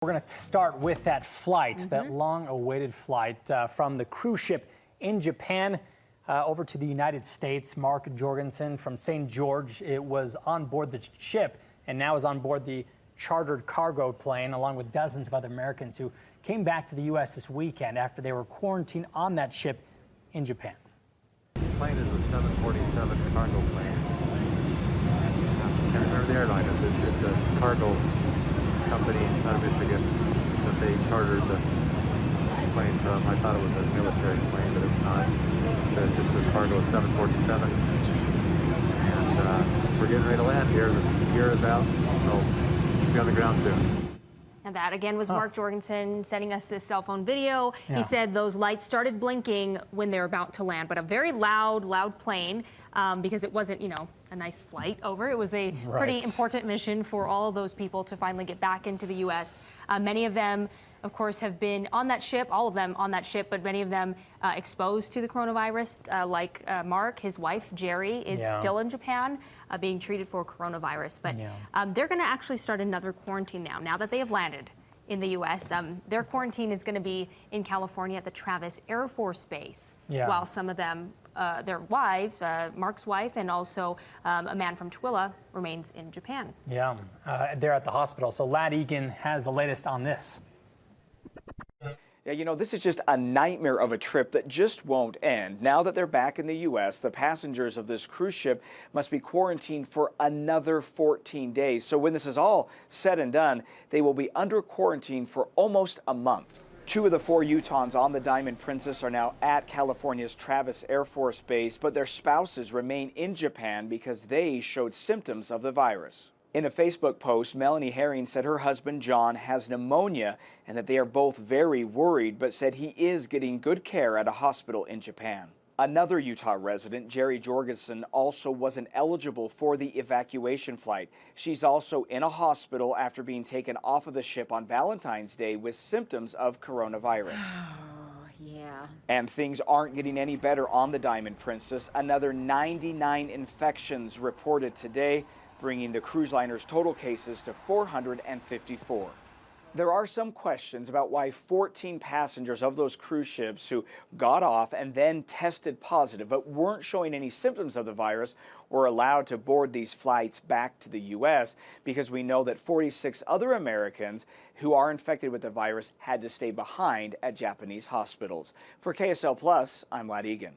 We're going to start with that flight, that long-awaited flight from the cruise ship in Japan over to the United States. Mark Jorgensen from St. George, it was on board the ship and now is on board the chartered cargo plane, along with dozens of other Americans who came back to the U.S. this weekend after they were quarantined on that ship in Japan. This plane is a 747 cargo plane. I can't remember the airline. It's a cargo company out of Michigan that they chartered the plane from. I thought it was a military plane, but it's not. It's a cargo 747. And we're getting ready to land here. The gear is out, so we'll be on the ground soon. And that again was Mark Jorgensen sending us this cell phone video. He said those lights started blinking when they were about to land, but a very loud plane because it wasn't, a nice flight over. It was a pretty important mission for all of those people to finally get back into the U.S. Many of them, of course, have been on that ship, all of them on that ship, but many of them exposed to the coronavirus, like Mark. His wife, Jerry, is still in Japan being treated for coronavirus. But they're going to actually start another quarantine now that they have landed in the U.S. Their quarantine is going to be in California at the Travis Air Force Base, while some of them, their wives, Mark's wife, and also a man from Twilla remains in Japan. They're at the hospital. So Ladd Egan has the latest on this. Yeah, this is just a nightmare of a trip that just won't end. Now that they're back in the U.S., the passengers of this cruise ship must be quarantined for another 14 days. So when this is all said and done, they will be under quarantine for almost a month. 2 of the 4 Utahns on the Diamond Princess are now at California's Travis Air Force Base, but their spouses remain in Japan because they showed symptoms of the virus. In a Facebook post, Melanie Herring said her husband John has pneumonia and that they are both very worried, but said he is getting good care at a hospital in Japan. Another Utah resident, Jerry Jorgensen, also wasn't eligible for the evacuation flight. She's also in a hospital after being taken off of the ship on Valentine's Day with symptoms of coronavirus. And things aren't getting any better on the Diamond Princess. Another 99 infections reported today, bringing the cruise liner's total cases to 454. There are some questions about why 14 passengers of those cruise ships who got off and then tested positive but weren't showing any symptoms of the virus were allowed to board these flights back to the U.S. because we know that 46 other Americans who are infected with the virus had to stay behind at Japanese hospitals. For KSL Plus, I'm Ladd Egan.